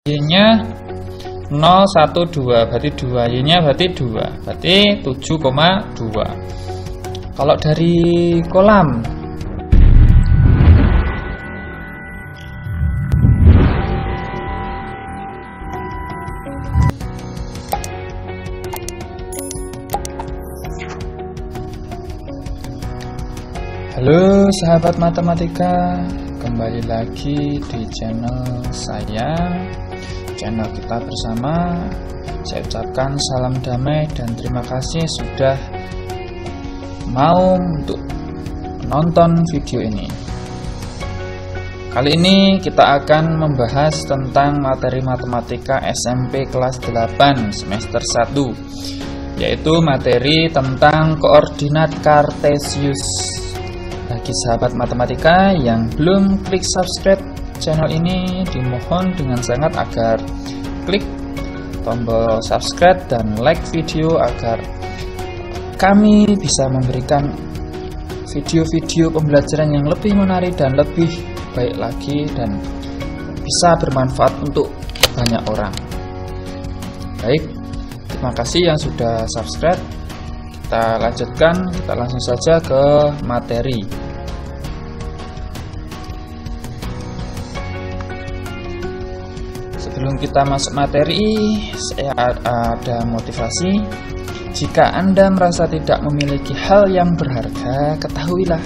Y-nya 0,12 berarti 2, Y-nya berarti 2, berarti 7,2. Kalau dari kolam halo sahabat matematika, kembali lagi di channel saya, channel kita bersama. Saya ucapkan salam damai dan terima kasih sudah mau untuk menonton video ini. Kali ini kita akan membahas tentang materi matematika SMP kelas 8 semester 1, yaitu materi tentang koordinat kartesius. Bagi sahabat matematika yang belum klik subscribe channel ini, dimohon dengan sangat agar klik tombol subscribe dan like video agar kami bisa memberikan video-video pembelajaran yang lebih menarik dan lebih baik lagi dan bisa bermanfaat untuk banyak orang. Baik, terima kasih yang sudah subscribe. Kita lanjutkan, kita langsung saja ke materi. Sebelum kita masuk materi, saya ada motivasi. Jika Anda merasa tidak memiliki hal yang berharga, ketahuilah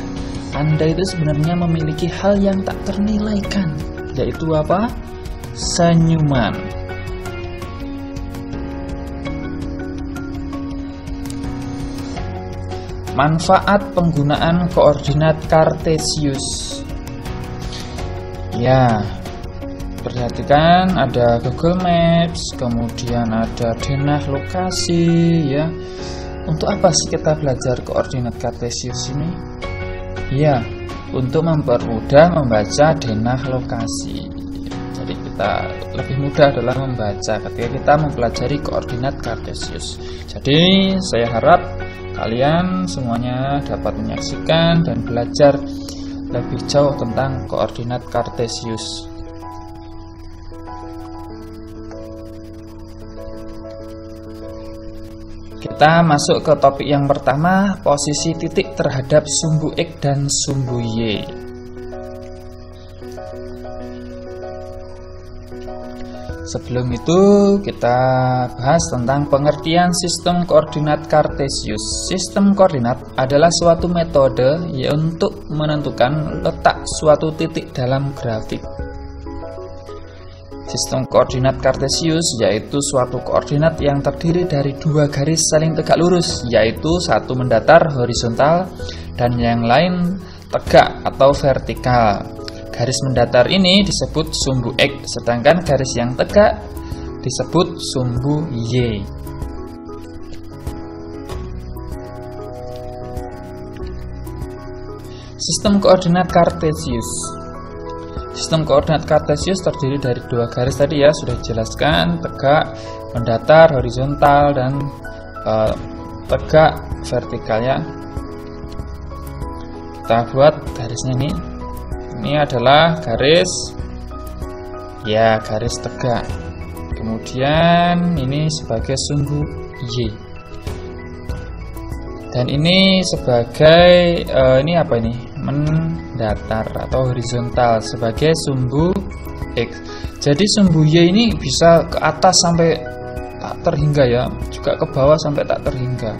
Anda itu sebenarnya memiliki hal yang tak ternilaikan, yaitu apa? Senyuman. Manfaat penggunaan koordinat kartesius. Ya, perhatikan ada Google Maps, kemudian ada denah lokasi ya. Untuk apa sih kita belajar koordinat kartesius ini? Ya, untuk mempermudah membaca denah lokasi. Jadi kita lebih mudah dalam membaca ketika kita mempelajari koordinat kartesius. Jadi saya harap kalian semuanya dapat menyaksikan dan belajar lebih jauh tentang koordinat kartesius. Kita masuk ke topik yang pertama, posisi titik terhadap sumbu X dan sumbu Y. Sebelum itu kita bahas tentang pengertian sistem koordinat kartesius. Sistem koordinat adalah suatu metode untuk menentukan letak suatu titik dalam grafik. Sistem koordinat kartesius yaitu suatu koordinat yang terdiri dari dua garis saling tegak lurus, yaitu satu mendatar horizontal dan yang lain tegak atau vertikal. Garis mendatar ini disebut sumbu X, sedangkan garis yang tegak disebut sumbu Y. Sistem koordinat kartesius. Sistem koordinat kartesius terdiri dari dua garis tadi ya, sudah dijelaskan, tegak, mendatar, horizontal, dan tegak, vertikal ya. Kita buat garisnya ini. Ini adalah garis ya, garis tegak. Kemudian ini sebagai sumbu Y. Dan ini sebagai ini apa ini? Mendatar atau horizontal sebagai sumbu X. Jadi sumbu Y ini bisa ke atas sampai tak terhingga ya, juga ke bawah sampai tak terhingga.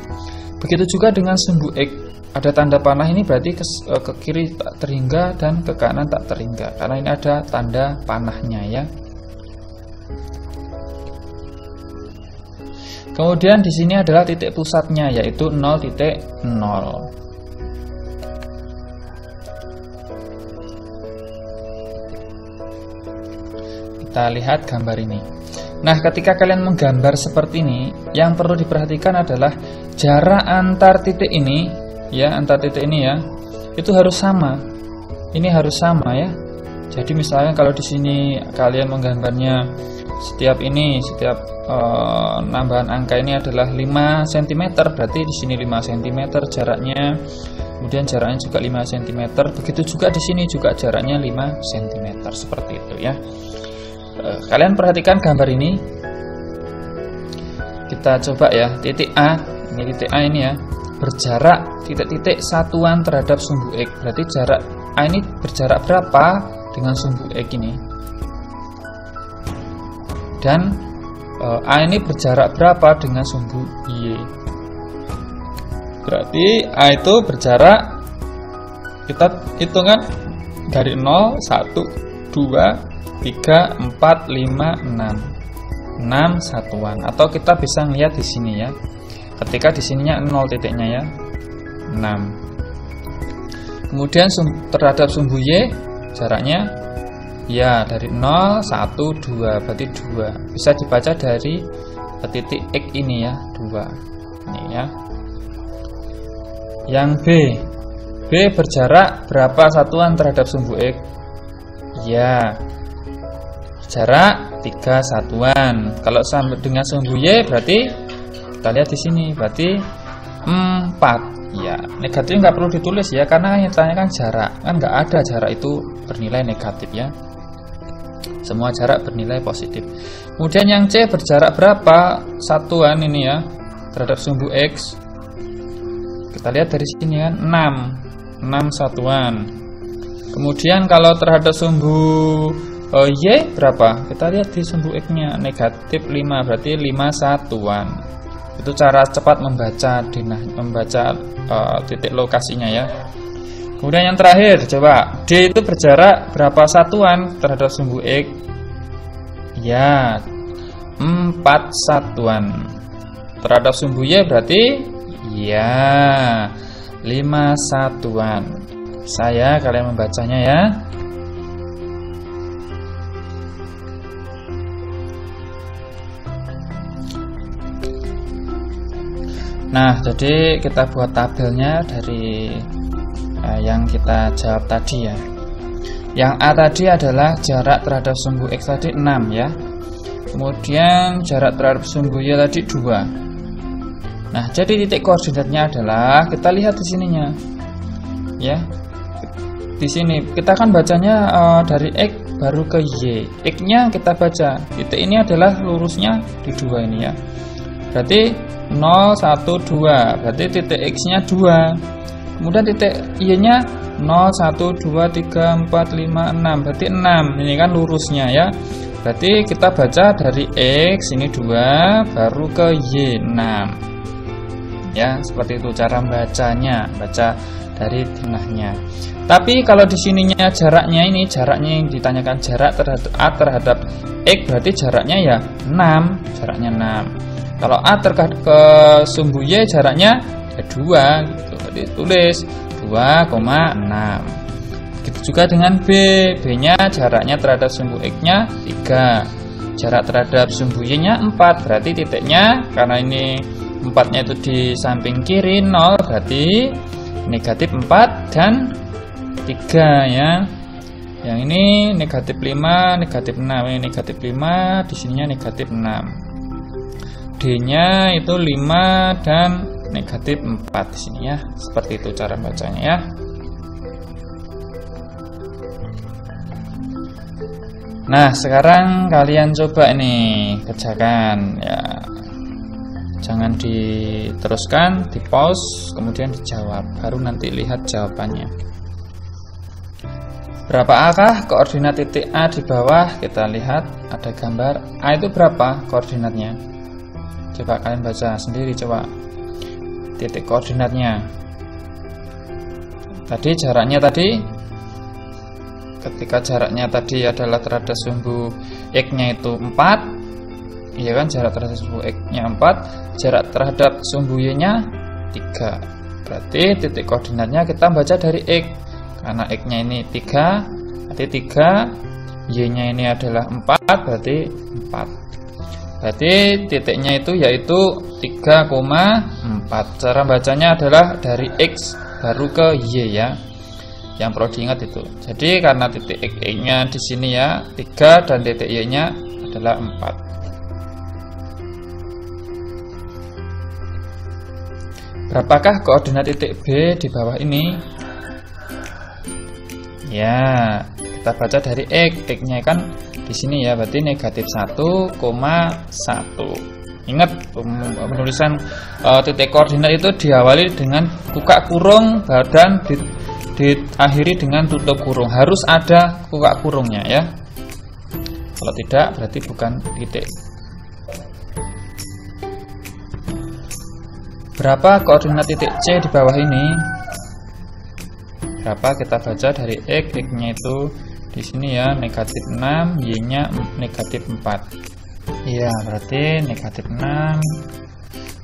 Begitu juga dengan sumbu X. Ada tanda panah ini berarti ke kiri tak terhingga dan ke kanan tak terhingga, karena ini ada tanda panahnya ya. Kemudian di sini adalah titik pusatnya, yaitu 0,0. Kita lihat gambar ini. Nah, ketika kalian menggambar seperti ini, yang perlu diperhatikan adalah jarak antar titik ini ya, antar titik ini ya, itu harus sama. Ini harus sama ya. Jadi misalnya kalau di sini kalian menggambarnya setiap nambahan angka ini adalah 5 cm, berarti di sini 5 cm jaraknya. Kemudian jaraknya juga 5 cm. Begitu juga di sini juga jaraknya 5 cm, seperti itu ya. Kalian perhatikan gambar ini. Kita coba ya, titik A. Ini titik A ini ya, berjarak titik-titik satuan terhadap sumbu X. Berarti jarak A ini berjarak berapa dengan sumbu X ini? Dan A ini berjarak berapa dengan sumbu Y? Berarti A itu berjarak, kita hitungan dari 0, 1, 2, 3, 4, 5, 6. 6 satuan, atau kita bisa melihat di sini ya. Ketika di sininya 0 titiknya ya, 6. Kemudian terhadap sumbu Y jaraknya ya dari 0, 1, 2, berarti 2. Bisa dibaca dari titik X ini ya, 2. Ini ya. Yang B berjarak berapa satuan terhadap sumbu X? Ya, jarak 3 satuan. Kalau sama dengan sumbu Y berarti kita lihat di sini berarti 4. Ya, negatif nggak perlu ditulis ya, karena yang ditanyakan jarak, kan nggak ada jarak itu bernilai negatif ya. Semua jarak bernilai positif. Kemudian yang C berjarak berapa satuan ini ya terhadap sumbu X? Kita lihat dari sini kan 6 satuan. Kemudian kalau terhadap sumbu Y berapa? Kita lihat di sumbu X-nya negatif 5, berarti 5 satuan. Itu cara cepat membaca titik lokasinya ya. Kemudian yang terakhir, coba D itu berjarak berapa satuan terhadap sumbu X? Ya, 4 satuan. Terhadap sumbu Y berarti ya 5 satuan. Saya kalian membacanya ya. Nah, jadi kita buat tabelnya dari yang kita jawab tadi ya. Yang A tadi adalah jarak terhadap sumbu X tadi 6 ya. Kemudian jarak terhadap sumbu Y tadi 2. Nah, jadi titik koordinatnya adalah kita lihat di sininya. Ya. Di sini kita kan bacanya dari X baru ke Y. X-nya kita baca. Titik ini adalah lurusnya di 2 ini ya. Berarti 0, 1, 2. Berarti titik X-nya 2. Kemudian titik Y-nya 0, 1, 2, 3, 4, 5, 6. Berarti 6. Ini kan lurusnya ya. Berarti kita baca dari X ini 2 baru ke Y 6. Ya, seperti itu cara membacanya, baca dari tengahnya. Tapi kalau di sininya jaraknya yang ditanyakan jarak terhadap A terhadap X, berarti jaraknya ya 6, jaraknya 6. Kalau A terhadap ke sumbu Y jaraknya ya 2 gitu. Jadi tulis 2,6. Begitu juga dengan B. B-nya jaraknya terhadap sumbu X-nya 3. Jarak terhadap sumbu Y-nya 4. Berarti titiknya karena ini 4-nya itu di samping kiri 0, berarti negatif 4 dan 3 ya. Yang ini negatif 5, negatif 6. Ini negatif 5, di sininya negatif 6. D-nya itu 5 dan negatif 4 di sini ya. Seperti itu cara bacanya ya. Nah, sekarang kalian coba ini kerjakan ya. Jangan diteruskan, di pause, kemudian dijawab. Baru nanti lihat jawabannya. Berapa akah koordinat titik A di bawah? Kita lihat ada gambar. A itu berapa koordinatnya? Coba kalian baca sendiri, coba titik koordinatnya. Tadi jaraknya tadi, ketika jaraknya tadi adalah terhadap sumbu X-nya itu 4, iya kan, jarak terhadap sumbu X-nya 4, jarak terhadap sumbu Y-nya 3. Berarti titik koordinatnya kita baca dari X, karena X-nya ini 3, berarti 3, Y-nya ini adalah 4, berarti 4. Berarti titiknya itu yaitu 3,4. Cara bacanya adalah dari X baru ke Y ya. Yang perlu diingat itu. Jadi karena titik X-nya di sini ya 3 dan titik Y-nya adalah 4. Berapakah koordinat titik B di bawah ini? Ya, kita baca dari X. X-nya kan di sini ya, berarti negatif 1,1. Ingat penulisan titik koordinat itu diawali dengan buka kurung dan diakhiri dengan tutup kurung. Harus ada buka kurungnya ya. Kalau tidak berarti bukan titik. Berapa koordinat titik C di bawah ini? Berapa kita baca dari X, X-nya itu di sini ya negatif 6, Y-nya negatif 4. Iya, berarti negatif 6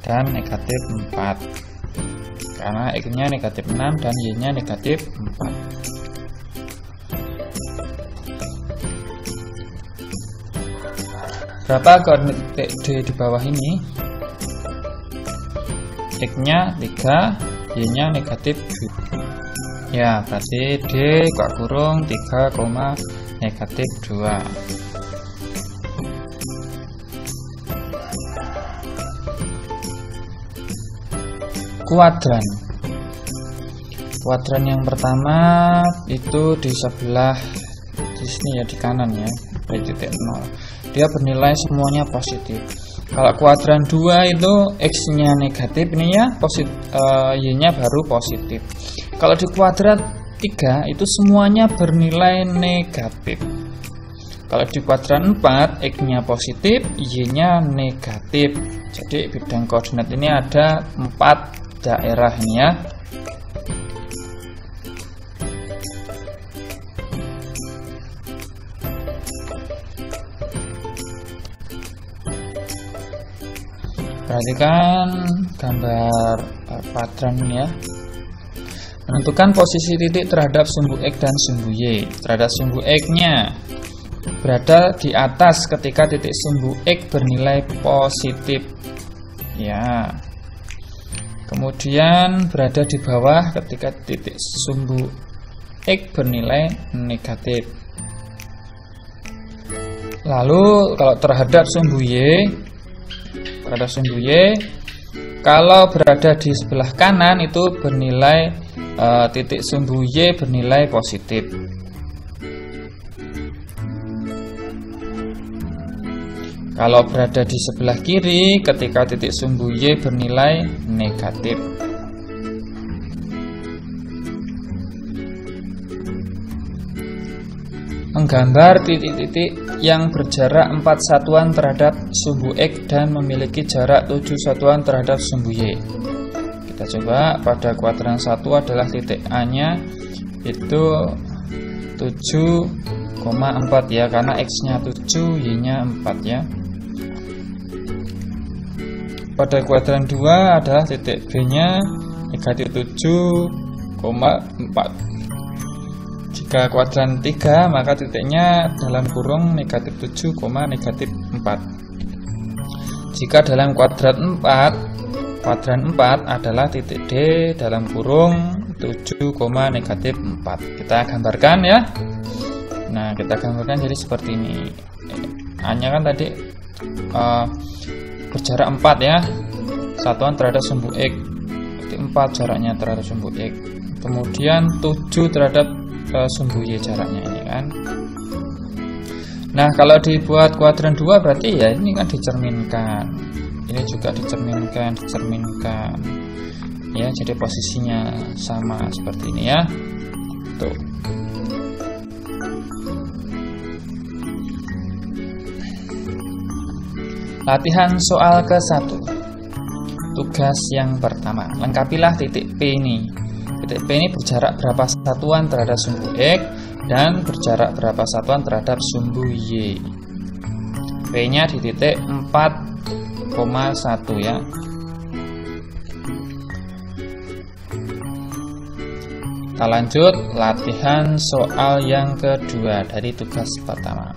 dan negatif 4. Karena X-nya negatif 6 dan Y-nya negatif 4. Berapa koordinat titik D di bawah ini? X-nya 3, Y-nya negatif 2. Ya, berarti D buka kurung 3, negatif 2. Kuadran. Kuadran yang pertama itu di sebelah di sini ya, di kanan ya, dari titik 0. Dia bernilai semuanya positif. Kalau kuadran 2 itu X-nya negatif, ini ya Y-nya baru positif. Kalau di kuadran 3 itu semuanya bernilai negatif. Kalau di kuadran 4 X-nya positif, Y-nya negatif. Jadi bidang koordinat ini ada 4 daerah ini ya. Perhatikan gambar kuadran ini ya. Menentukan posisi titik terhadap sumbu X dan sumbu Y. Terhadap sumbu X-nya berada di atas ketika titik sumbu X bernilai positif. Ya. Kemudian berada di bawah ketika titik sumbu X bernilai negatif. Lalu kalau terhadap sumbu Y, kalau berada di sebelah kanan itu bernilai titik sumbu Y bernilai positif. Kalau berada di sebelah kiri ketika titik sumbu Y bernilai negatif. Menggambar titik-titik yang berjarak 4 satuan terhadap sumbu X dan memiliki jarak 7 satuan terhadap sumbu Y. Kita coba pada kuadran 1 adalah titik A-nya itu 7,4 ya, karena X-nya 7, Y-nya 4 ya. Pada kuadran 2 adalah titik B-nya negatif 7,4. Jika kuadran 3 maka titiknya dalam kurung negatif 7, negatif 4. Jika dalam kuadran 4 adalah titik D dalam kurung 7, negatif 4. Kita gambarkan ya. Nah, kita gambarkan jadi seperti ini. A-nya kan tadi berjarak 4 ya, satuan terhadap sumbu X. Berarti 4 jaraknya terhadap sumbu X. Kemudian 7 terhadap sumbu Y jaraknya ini kan. Nah, kalau dibuat kuadran 2 berarti ya ini kan dicerminkan. Ini juga dicerminkan. Ya, jadi posisinya sama seperti ini ya. Tuh. Latihan soal ke-1. Tugas yang pertama, lengkapilah titik P ini. Titik P ini berjarak berapa satuan terhadap sumbu X dan berjarak berapa satuan terhadap sumbu Y. P-nya di titik 4,1 ya. Kita lanjut latihan soal yang kedua dari tugas pertama.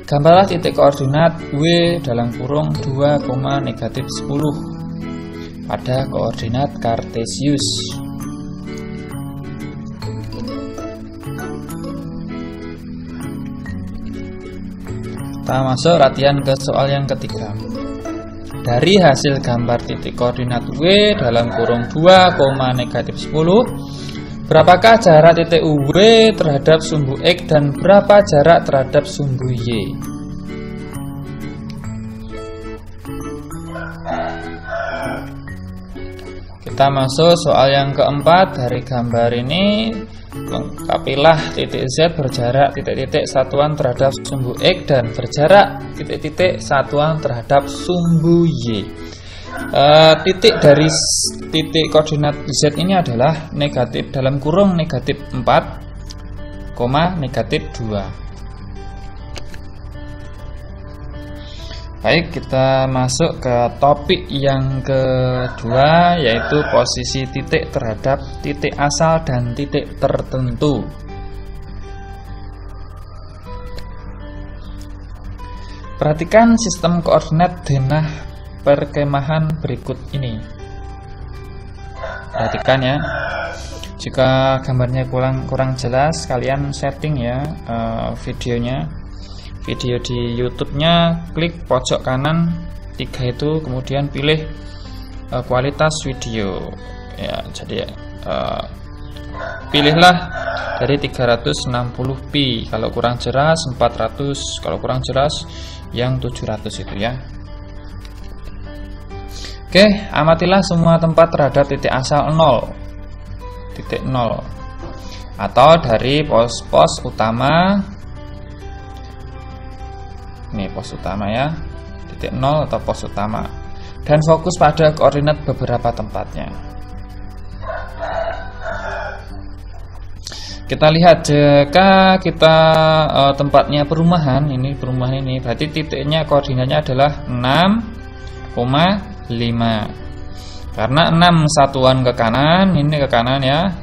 Gambarlah titik koordinat W dalam kurung 2, negatif 10 pada koordinat kartesius. Kita masuk latihan ke soal yang ketiga. Dari hasil gambar titik koordinat W dalam kurung 2, negatif 10 Berapakah jarak titik U terhadap sumbu X dan berapa jarak terhadap sumbu Y? Kita masuk soal yang keempat. Dari gambar ini, lengkapilah titik Z berjarak titik-titik satuan terhadap sumbu X dan berjarak titik-titik satuan terhadap sumbu Y. Titik dari titik koordinat Z ini adalah negatif dalam kurung negatif 4, negatif 2. Baik, kita masuk ke topik yang kedua, yaitu posisi titik terhadap titik asal dan titik tertentu. Perhatikan sistem koordinat denah perkemahan berikut ini. Perhatikan ya. Jika gambarnya kurang jelas, kalian setting ya videonya. Video di YouTube-nya, klik pojok kanan 3 itu, kemudian pilih kualitas video ya. Jadi pilihlah dari 360p, kalau kurang jelas 400, kalau kurang jelas yang 700 itu ya. Oke, amatilah semua tempat terhadap titik asal 0, titik 0, atau dari pos-pos utama. Ini pos utama ya, titik 0 atau pos utama, dan fokus pada koordinat beberapa tempatnya. Kita lihat, jika kita tempatnya perumahan ini, berarti titiknya koordinatnya adalah 6,5, karena 6 satuan ke kanan, ini ke kanan ya.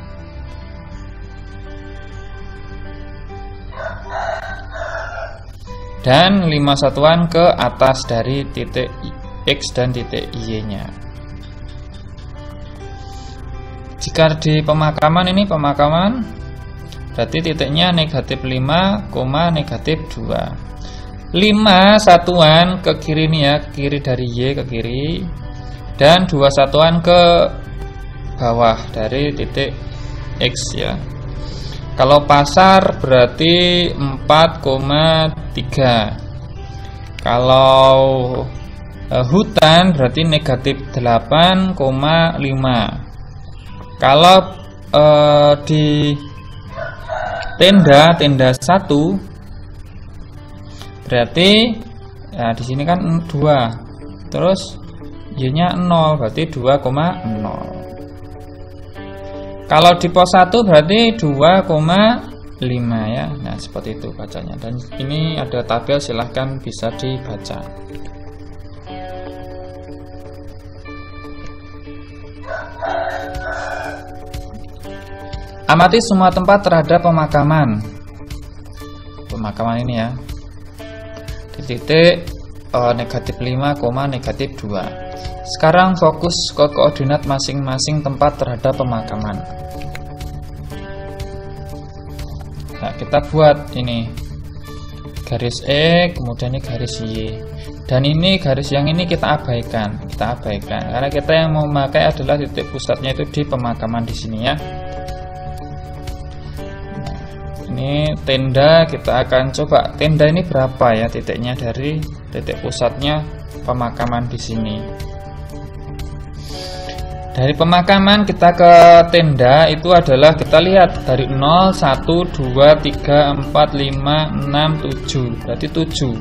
Dan 5 satuan ke atas dari titik X dan titik Y-nya. Jika di pemakaman ini, berarti titiknya negatif 5, negatif 2. 5 satuan ke kiri ini ya, ke kiri dari Y ke kiri, dan 2 satuan ke bawah dari titik X ya. Kalau pasar berarti 4,3. Kalau hutan berarti negatif 8,5. Kalau di tenda 1 berarti ya, di sini kan 2. Terus Y-nya 0, berarti 2,0. Kalau di pos 1 berarti 2,5 ya. Nah, seperti itu bacanya. Dan ini ada tabel, silahkan bisa dibaca. Amati semua tempat terhadap pemakaman. Pemakaman ini ya. Di titik negatif 5, negatif 2. Sekarang fokus ke koordinat masing-masing tempat terhadap pemakaman. Nah, kita buat ini garis E, kemudian ini garis Y, dan ini garis yang ini kita abaikan, karena kita yang mau memakai adalah titik pusatnya itu di pemakaman di sini ya. Nah, ini tenda, kita akan coba tenda ini berapa ya titiknya dari titik pusatnya pemakaman di sini. Dari pemakaman kita ke tenda itu adalah, kita lihat dari 0, 1, 2, 3, 4, 5, 6, 7. Berarti 7.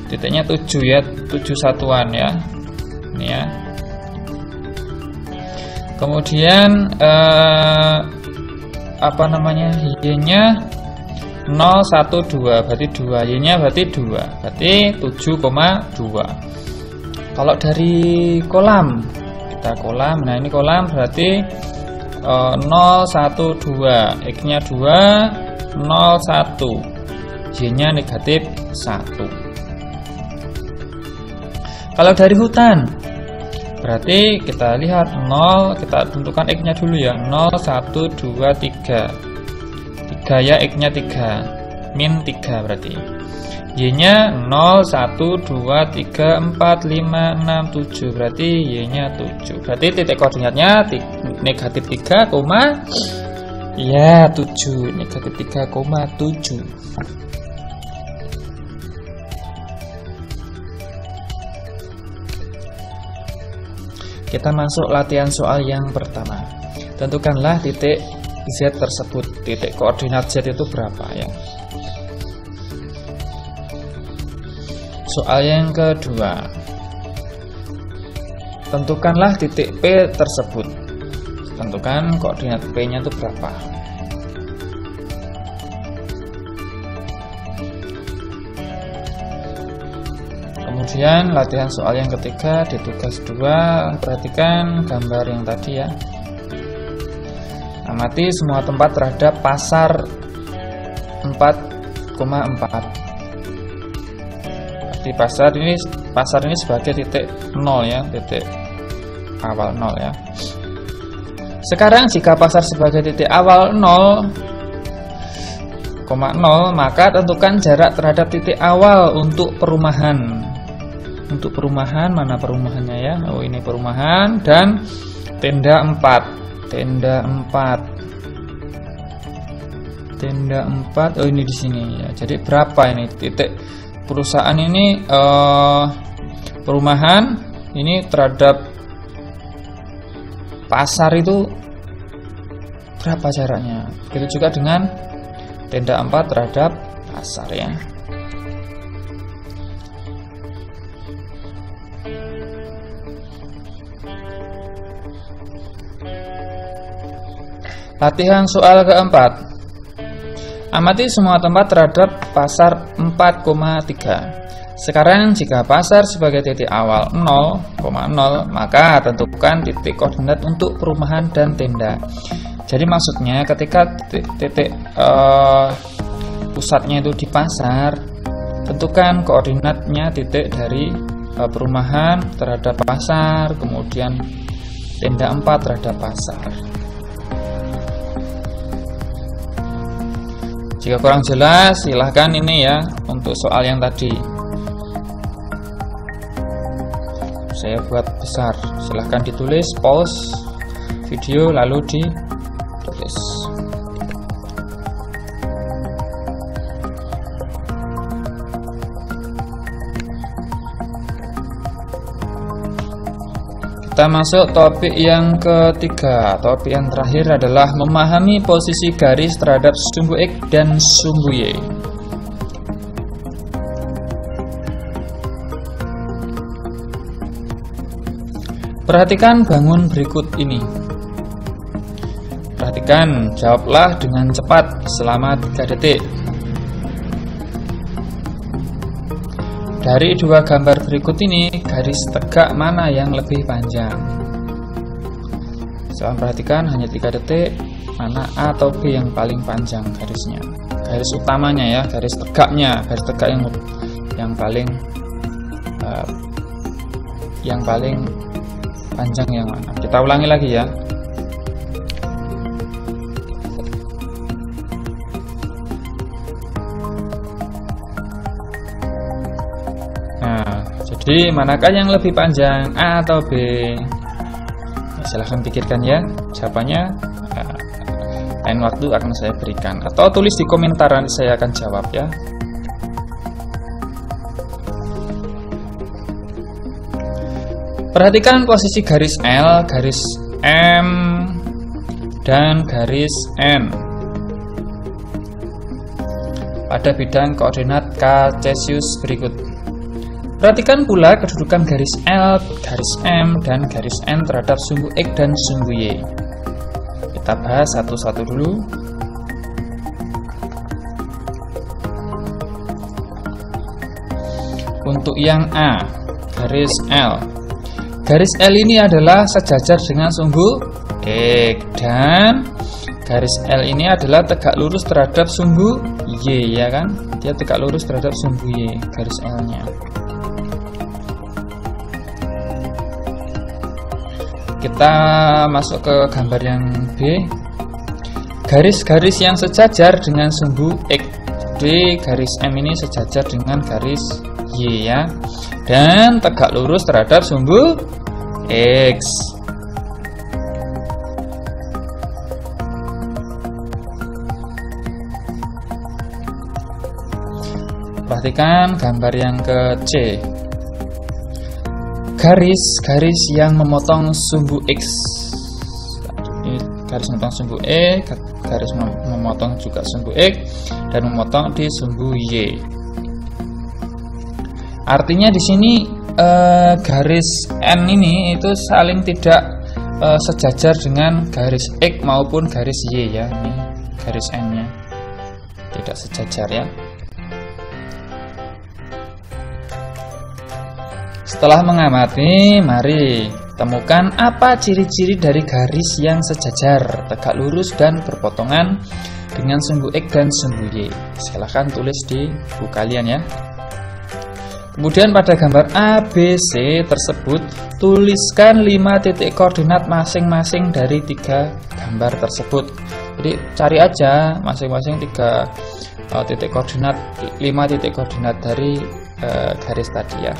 Titiknya 7 ya, 7 satuan ya. Ini ya. Kemudian apa namanya? Y-nya 0, 1, 2, berarti 2. Y-nya berarti 2. Berarti 7,2. Kalau dari kolam, kolam, nah ini kolam berarti 0, 1, 2, X-nya 2, 0, 1, Y-nya negatif 1. Kalau dari hutan berarti kita lihat 0, kita tentukan X-nya dulu ya, 0, 1, 2, 3 ya, X-nya 3, min 3 berarti. Y-nya 0, 1, 2, 3, 4, 5, 6, 7. Berarti Y-nya 7. Berarti titik koordinatnya negatif 3, Ya, 7. Negatif 3,7. Kita masuk latihan soal yang pertama. Tentukanlah titik Z tersebut. Titik koordinat Z itu berapa ya? Soal yang kedua. Tentukanlah titik P tersebut. Tentukan koordinat P-nya itu berapa. Kemudian latihan soal yang ketiga di tugas 2, perhatikan gambar yang tadi ya. Amati semua tempat terhadap pasar 4,4. Di pasar ini sebagai titik 0 ya, titik awal 0 ya. Sekarang jika pasar sebagai titik awal 0,0, maka tentukan jarak terhadap titik awal untuk perumahan. Untuk perumahan, mana perumahannya ya? Oh, ini perumahan dan tenda 4. Tenda 4. Oh, ini di sini ya. Jadi berapa ini titik perusahaan ini, perumahan ini terhadap pasar itu berapa jaraknya? Begitu juga dengan tenda 4 terhadap pasar ya. Latihan soal keempat. Amati semua tempat terhadap pasar 4,3. Sekarang jika pasar sebagai titik awal 0,0, maka tentukan titik koordinat untuk perumahan dan tenda. Jadi maksudnya ketika titik pusatnya itu di pasar, tentukan koordinatnya titik dari perumahan terhadap pasar, kemudian tenda 4 terhadap pasar. Jika kurang jelas, silahkan ini ya untuk soal yang tadi saya buat besar. Silahkan ditulis, pause video lalu ditulis. Kita masuk topik yang ketiga. Topik yang terakhir adalah memahami posisi garis terhadap sumbu X dan sumbu Y. Perhatikan bangun berikut ini. Perhatikan, jawablah dengan cepat selama 3 detik. Dari 2 gambar berikut ini, garis tegak mana yang lebih panjang? Silahkan perhatikan, hanya 3 detik, mana A atau B yang paling panjang garisnya. Garis utamanya ya, garis tegaknya, garis tegak yang paling panjang yang mana? Kita ulangi lagi ya. Jadi manakah yang lebih panjang, A atau B? Ya, silahkan pikirkan ya. Jawabannya lain waktu akan saya berikan, atau tulis di komentar nanti saya akan jawab ya. Perhatikan posisi garis L, garis M, dan garis N pada bidang koordinat Cartesius berikut. Perhatikan pula kedudukan garis L, garis M, dan garis N terhadap sumbu X dan sumbu Y. Kita bahas satu-satu dulu. Untuk yang A, garis L. Garis L ini adalah sejajar dengan sumbu X, dan garis L ini adalah tegak lurus terhadap sumbu Y, ya kan? Dia tegak lurus terhadap sumbu Y, garis L-nya. Kita masuk ke gambar yang B. Garis-garis yang sejajar dengan sumbu X. Jadi garis M ini sejajar dengan garis Y ya. Dan tegak lurus terhadap sumbu X. Perhatikan gambar yang ke C. Garis yang memotong sumbu X. Ini garis memotong sumbu E, garis memotong juga sumbu X, dan memotong di sumbu Y. Artinya di sini garis N ini itu saling tidak sejajar dengan garis X maupun garis Y ya. Ini garis N-nya tidak sejajar ya. Setelah mengamati, mari temukan apa ciri-ciri dari garis yang sejajar, tegak lurus dan berpotongan dengan sumbu X dan sumbu Y. Silahkan tulis di buku kalian ya. Kemudian pada gambar ABC tersebut, tuliskan 5 titik koordinat masing-masing dari 3 gambar tersebut. Jadi cari aja masing-masing 3 titik koordinat, 5 titik koordinat dari garis tadi ya.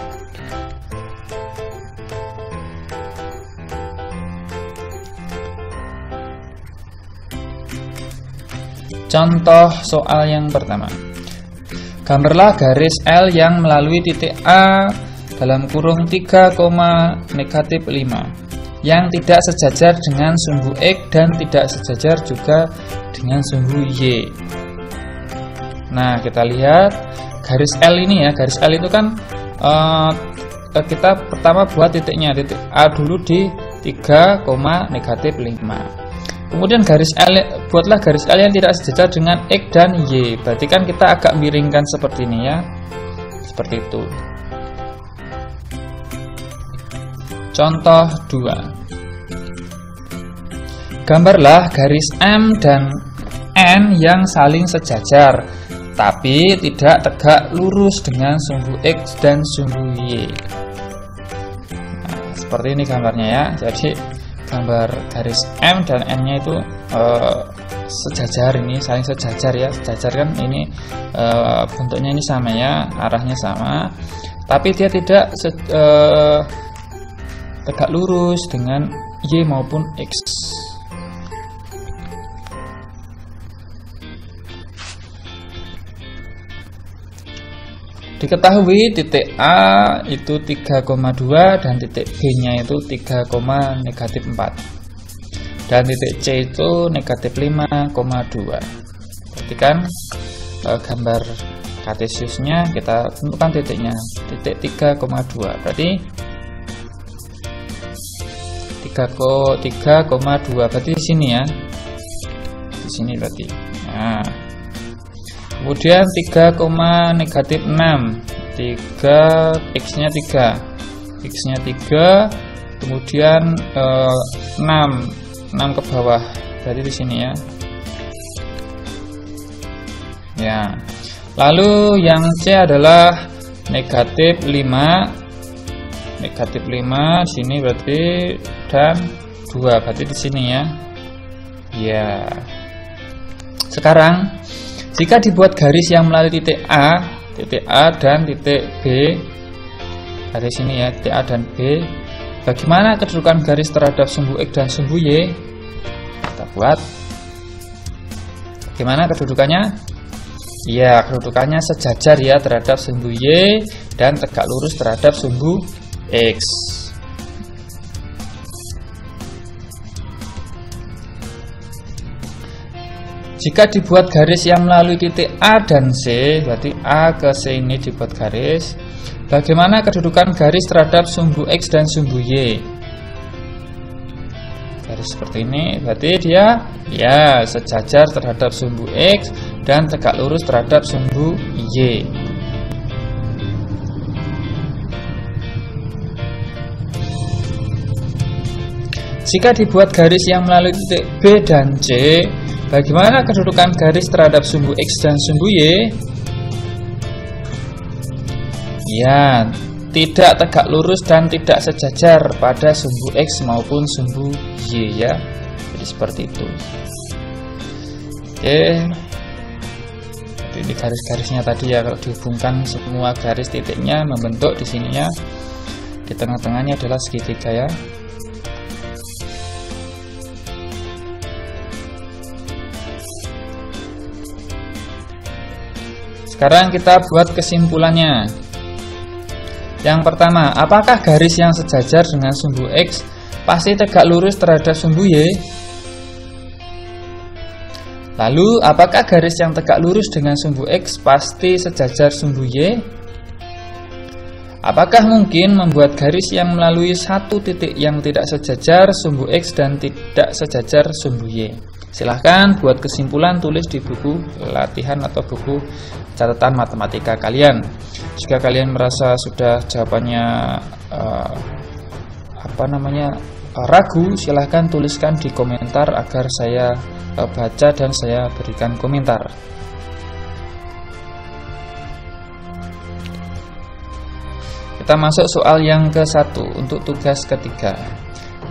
Contoh soal yang pertama. Gambarlah garis L yang melalui titik A dalam kurung 3, -5 yang tidak sejajar dengan sumbu X dan tidak sejajar juga dengan sumbu Y. Nah, kita lihat garis L ini ya. Garis L itu kan kita pertama buat titiknya, titik A dulu di 3, -5. Kemudian buatlah garis L yang tidak sejajar dengan X dan Y. Berarti kan kita agak miringkan seperti ini ya. Seperti itu. Contoh 2. Gambarlah garis M dan N yang saling sejajar, tapi tidak tegak lurus dengan sumbu X dan sumbu Y. Nah, seperti ini gambarnya ya. Jadi gambar garis M dan N-nya itu sejajar, ini saling sejajar ya. Sejajar kan ini bentuknya ini sama ya, arahnya sama, tapi dia tidak tegak lurus dengan Y maupun X. Diketahui titik A itu 3,2 dan titik B-nya itu 3,-4 dan titik C itu -5,2. Perhatikan gambar kartesiusnya, kita tentukan titiknya, titik 3,2. Berarti 3,2 berarti di sini ya. Di sini berarti. Nah, kemudian 3,-6, X-nya 3, kemudian 6 ke bawah, berarti di sini ya. Ya. Lalu yang C adalah -5, sini berarti, dan 2 berarti di sini ya. Ya. Sekarang jika dibuat garis yang melalui titik A dan titik B, dari sini ya, titik A dan B, bagaimana kedudukan garis terhadap sumbu X dan sumbu Y? Kita buat. Bagaimana kedudukannya? Ya, kedudukannya sejajar ya terhadap sumbu Y dan tegak lurus terhadap sumbu X. Jika dibuat garis yang melalui titik A dan C, berarti A ke C ini dibuat garis. Bagaimana kedudukan garis terhadap sumbu X dan sumbu Y? Garis seperti ini, berarti dia ya sejajar terhadap sumbu X dan tegak lurus terhadap sumbu Y. Jika dibuat garis yang melalui titik B dan C, bagaimana kedudukan garis terhadap sumbu X dan sumbu Y? Ya, tidak tegak lurus dan tidak sejajar pada sumbu X maupun sumbu Y ya. Jadi seperti itu. Oke. Ini garis-garisnya tadi ya, kalau dihubungkan semua garis titiknya membentuk di sininya. Di tengah-tengahnya adalah segitiga ya. Sekarang kita buat kesimpulannya. Yang pertama, apakah garis yang sejajar dengan sumbu X pasti tegak lurus terhadap sumbu Y? Lalu, apakah garis yang tegak lurus dengan sumbu X pasti sejajar sumbu Y? Apakah mungkin membuat garis yang melalui satu titik yang tidak sejajar sumbu X dan tidak sejajar sumbu Y? Silahkan buat kesimpulan, tulis di buku latihan atau buku catatan matematika kalian. Jika kalian merasa sudah jawabannya ragu, silahkan tuliskan di komentar agar saya baca dan saya berikan komentar. Kita masuk soal yang ke-1 untuk tugas ketiga.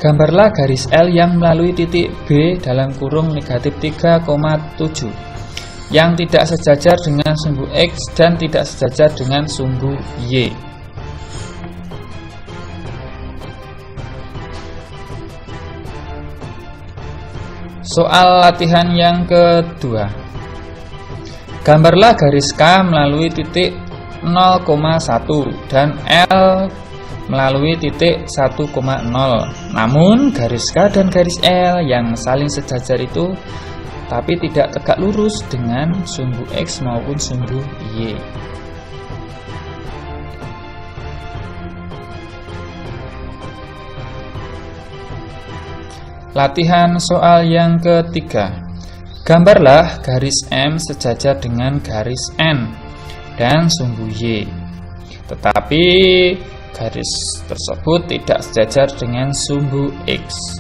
Gambarlah garis L yang melalui titik B dalam kurung negatif 3,7 yang tidak sejajar dengan sumbu X dan tidak sejajar dengan sumbu Y. Soal latihan yang kedua. Gambarlah garis K melalui titik 0,1 dan L melalui titik 1,0. Namun garis K dan garis L yang saling sejajar itu tapi tidak tegak lurus dengan sumbu X maupun sumbu Y. Latihan soal yang ketiga. Gambarlah garis M sejajar dengan garis N dan sumbu Y, tetapi garis tersebut tidak sejajar dengan sumbu X.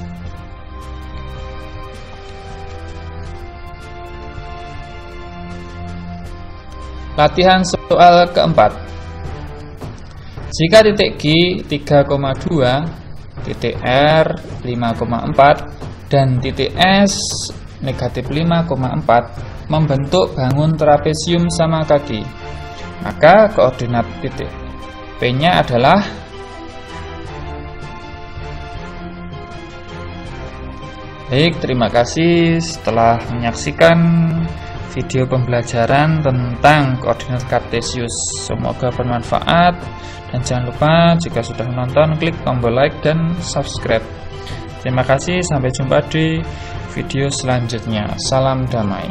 Latihan soal keempat. Jika titik G 3,2, titik R 5,4 dan titik S negatif 5,4 membentuk bangun trapesium sama kaki, maka koordinat titik P-nya adalah baik. Terima kasih setelah menyaksikan video pembelajaran tentang koordinat kartesius. Semoga bermanfaat dan jangan lupa jika sudah menonton klik tombol like dan subscribe. Terima kasih, sampai jumpa di video selanjutnya. Salam damai.